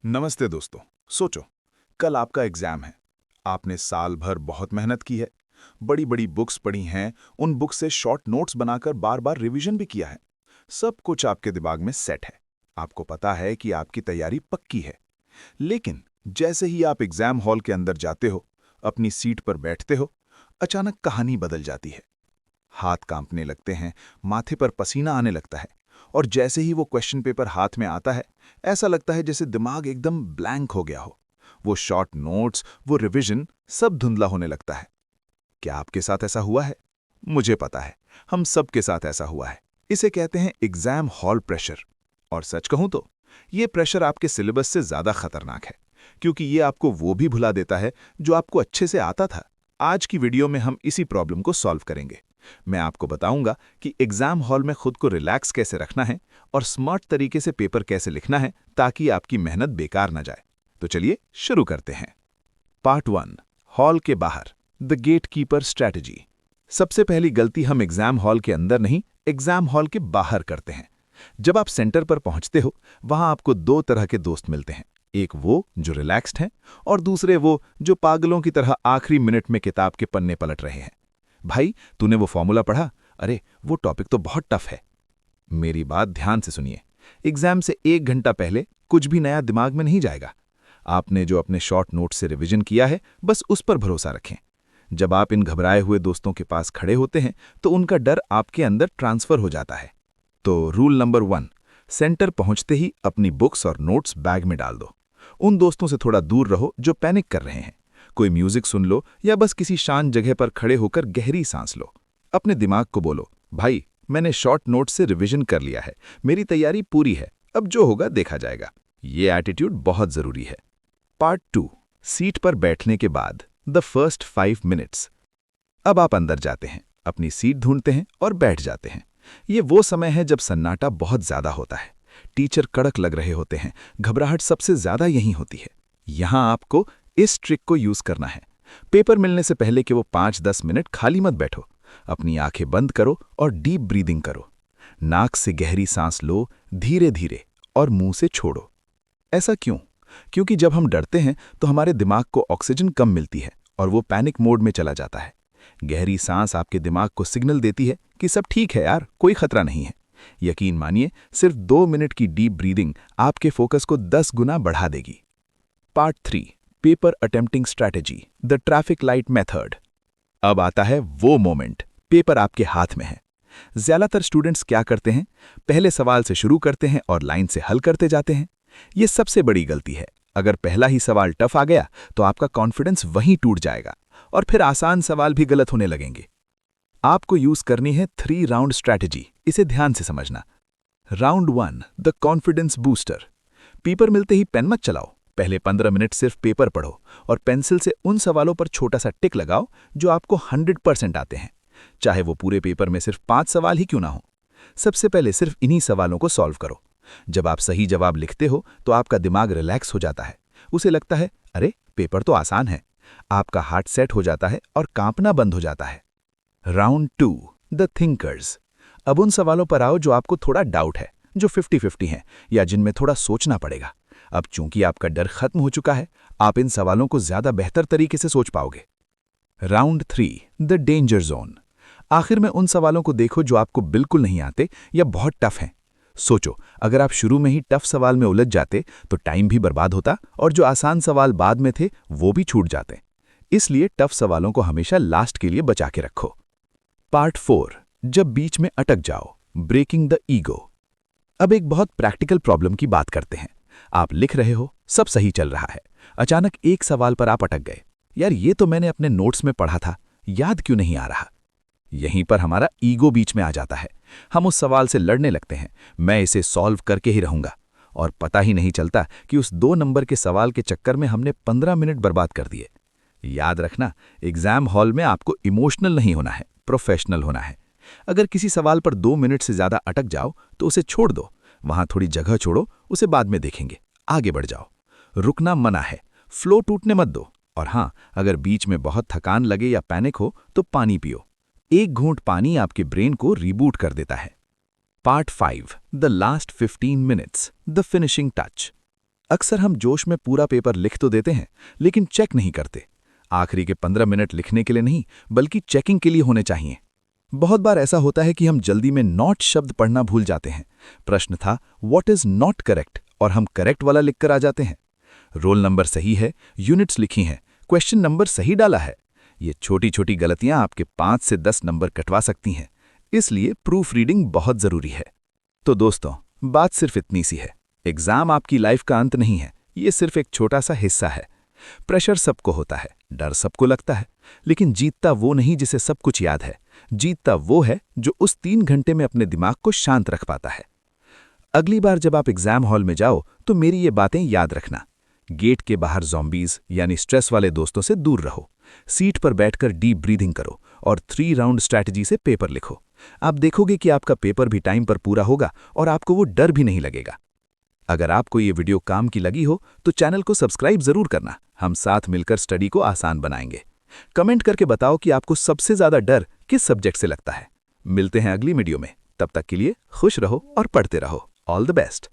नमस्ते दोस्तों। सोचो, कल आपका एग्जाम है। आपने साल भर बहुत मेहनत की है, बड़ी बड़ी बुक्स पढ़ी हैं, उन बुक्स से शॉर्ट नोट्स बनाकर बार बार रिवीजन भी किया है। सब कुछ आपके दिमाग में सेट है। आपको पता है कि आपकी तैयारी पक्की है। लेकिन जैसे ही आप एग्जाम हॉल के अंदर जाते हो, अपनी सीट पर बैठते हो, अचानक कहानी बदल जाती है। हाथ कांपने लगते हैं, माथे पर पसीना आने लगता है, और जैसे ही वो क्वेश्चन पेपर हाथ में आता है, ऐसा लगता है जैसे दिमाग एकदम ब्लैंक हो गया हो। वो शॉर्ट नोट्स, वो रिवीजन, सब धुंधला होने लगता है। क्या आपके साथ ऐसा हुआ है? मुझे पता है, हम सबके साथ ऐसा हुआ है। इसे कहते हैं एग्जाम हॉल प्रेशर। और सच कहूं तो ये प्रेशर आपके सिलेबस से ज्यादा खतरनाक है, क्योंकि ये आपको वो भी भुला देता है जो आपको अच्छे से आता था। आज की वीडियो में हम इसी प्रॉब्लम को सॉल्व करेंगे। मैं आपको बताऊंगा कि एग्जाम हॉल में खुद को रिलैक्स कैसे रखना है और स्मार्ट तरीके से पेपर कैसे लिखना है ताकि आपकी मेहनत बेकार न जाए। तो चलिए शुरू करते हैं। पार्ट 1, हॉल के बाहर, द गेट कीपर स्ट्रैटेजी। सबसे पहली गलती हम एग्जाम हॉल के अंदर नहीं, एग्जाम हॉल के बाहर करते हैं। जब आप सेंटर पर पहुंचते हो, वहां आपको दो तरह के दोस्त मिलते हैं। एक वो जो रिलैक्स्ड हैं, और दूसरे वो जो पागलों की तरह आखिरी मिनट में किताब के पन्ने पलट रहे हैं। भाई, तूने वो फॉर्मूला पढ़ा? अरे, वो टॉपिक तो बहुत टफ है। मेरी बात ध्यान से सुनिए। एग्जाम से 1 घंटा पहले कुछ भी नया दिमाग में नहीं जाएगा। आपने जो अपने शॉर्ट नोट से रिवीजन किया है, बस उस पर भरोसा रखें। जब आप इन घबराए हुए दोस्तों के पास खड़े होते हैं, तो उनका डर आपके अंदर ट्रांसफर हो जाता है। तो रूल नंबर 1, सेंटर पहुंचते ही अपनी बुक्स और नोट्स बैग में डाल दो। उन दोस्तों से थोड़ा दूर रहो जो पैनिक कर रहे हैं। कोई म्यूजिक सुन लो या बस किसी शांत जगह पर खड़े होकर गहरी सांस लो। अपने दिमाग को बोलो, भाई, मैंने शॉर्ट नोट से रिवीजन कर लिया है, मेरी तैयारी पूरी है, अब जो होगा देखा जाएगा। ये एटीट्यूड बहुत जरूरी है। पार्ट 2, सीट पर बैठने के बाद, द फर्स्ट 5 मिनट्स। अब आप अंदर जाते हैं, अपनी सीट ढूंढते हैं और बैठ जाते हैं। ये वो समय है जब सन्नाटा बहुत ज्यादा होता है। टीचर कड़क लग रहे होते हैं, घबराहट सबसे ज्यादा यहीं होती है। यहां आपको इस ट्रिक को यूज करना है। पेपर मिलने से पहले कि वो 5-10 मिनट खाली मत बैठो। अपनी आंखें बंद करो और डीप ब्रीदिंग करो। नाक से गहरी सांस लो, धीरे धीरे, और मुंह से छोड़ो। ऐसा क्यों? क्योंकि जब हम डरते हैं तो हमारे दिमाग को ऑक्सीजन कम मिलती है और वो पैनिक मोड में चला जाता है। गहरी सांस आपके दिमाग को सिग्नल देती है कि सब ठीक है यार, कोई खतरा नहीं है। यकीन मानिए, सिर्फ 2 मिनट की डीप ब्रीदिंग आपके फोकस को 10 गुना बढ़ा देगी। Part 3, paper attempting strategy, the traffic light method. अब आता है वो मोमेंट, पेपर आपके हाथ में है। ज्यादातर स्टूडेंट्स क्या करते हैं? पहले सवाल से शुरू करते हैं और लाइन से हल करते जाते हैं। ये सबसे बड़ी गलती है। अगर पहला ही सवाल टफ आ गया तो आपका कॉन्फिडेंस वहीं टूट जाएगा और फिर आसान सवाल भी गलत होने लगेंगे। आपको यूज करनी है 3 राउंड स्ट्रैटेजी। इसे ध्यान से समझना। Round 1, the confidence booster. Paper मिलते ही पेन मत चलाओ। पहले 15 मिनट सिर्फ पेपर पढ़ो और पेंसिल से उन सवालों पर छोटा सा टिक लगाओ जो आपको 100% आते हैं, चाहे वो पूरे पेपर में सिर्फ 5 सवाल ही क्यों ना हो। सबसे पहले सिर्फ इन्हीं सवालों को सॉल्व करो। जब आप सही जवाब लिखते हो तो आपका दिमाग रिलैक्स हो जाता है। उसे लगता है, अरे, पेपर तो आसान है। आपका हार्ट सेट हो जाता है और कांपना बंद हो जाता है। Round 2, the thinkers. अब उन सवालों पर आओ जो आपको थोड़ा डाउट है, जो 50-50 हैं या जिनमें थोड़ा सोचना पड़ेगा। अब चूंकि आपका डर खत्म हो चुका है, आप इन सवालों को ज्यादा बेहतर तरीके से सोच पाओगे। Round 3, the danger zone. आखिर में उन सवालों को देखो जो आपको बिल्कुल नहीं आते या बहुत टफ हैं। सोचो, अगर आप शुरू में ही टफ सवाल में उलझ जाते तो टाइम भी बर्बाद होता और जो आसान सवाल बाद में थे वो भी छूट जाते। इसलिए टफ सवालों को हमेशा लास्ट के लिए बचा के रखो। पार्ट 4, जब बीच में अटक जाओ, ब्रेकिंग द ईगो। अब एक बहुत प्रैक्टिकल प्रॉब्लम की बात करते हैं। आप लिख रहे हो, सब सही चल रहा है, अचानक एक सवाल पर आप अटक गए। यार, ये तो मैंने अपने नोट्स में पढ़ा था, याद क्यों नहीं आ रहा? यहीं पर हमारा ईगो बीच में आ जाता है। हम उस सवाल से लड़ने लगते हैं, मैं इसे सॉल्व करके ही रहूंगा, और पता ही नहीं चलता कि उस 2 नंबर के सवाल के चक्कर में हमने 15 मिनट बर्बाद कर दिए। याद रखना, एग्जाम हॉल में आपको इमोशनल नहीं होना है, प्रोफेशनल होना है। अगर किसी सवाल पर 2 मिनट से ज्यादा अटक जाओ तो उसे छोड़ दो। वहां थोड़ी जगह छोड़ो, उसे बाद में देखेंगे, आगे बढ़ जाओ। रुकना मना है, फ्लो टूटने मत दो। और हाँ, अगर बीच में बहुत थकान लगे या पैनिक हो तो पानी पियो। एक घूंट पानी आपके ब्रेन को रीबूट कर देता है। Part 5, the last 15 minutes, the finishing touch. अक्सर हम जोश में पूरा पेपर लिख तो देते हैं, लेकिन चेक नहीं करते। आखिरी के 15 मिनट लिखने के लिए नहीं, बल्कि चेकिंग के लिए होने चाहिए। बहुत बार ऐसा होता है कि हम जल्दी में नॉट शब्द पढ़ना भूल जाते हैं। प्रश्न था व्हाट इज नॉट करेक्ट, और हम करेक्ट वाला लिखकर आ जाते हैं। रोल नंबर सही है, यूनिट्स लिखी हैं, क्वेश्चन नंबर सही डाला है। ये छोटी छोटी गलतियां आपके 5 से 10 नंबर कटवा सकती हैं। इसलिए प्रूफ रीडिंग बहुत जरूरी है। तो दोस्तों, बात सिर्फ इतनी सी है। एग्जाम आपकी लाइफ का अंत नहीं है, ये सिर्फ एक छोटा सा हिस्सा है। प्रेशर सबको होता है, डर सबको लगता है, लेकिन जीतता वो नहीं जिसे सब कुछ याद है। जीतता वो है जो उस 3 घंटे में अपने दिमाग को शांत रख पाता है। अगली बार जब आप एग्जाम हॉल में जाओ तो मेरी ये बातें याद रखना। गेट के बाहर ज़ॉम्बीज यानी स्ट्रेस वाले दोस्तों से दूर रहो। सीट पर बैठकर डीप ब्रीदिंग करो और 3 राउंड स्ट्रैटेजी से पेपर लिखो। आप देखोगे कि आपका पेपर भी टाइम पर पूरा होगा और आपको वो डर भी नहीं लगेगा। अगर आपको ये वीडियो काम की लगी हो तो चैनल को सब्सक्राइब जरूर करना। हम साथ मिलकर स्टडी को आसान बनाएंगे। कमेंट करके बताओ कि आपको सबसे ज्यादा डर किस सब्जेक्ट से लगता है। मिलते हैं अगली वीडियो में। तब तक के लिए खुश रहो और पढ़ते रहो। All the best.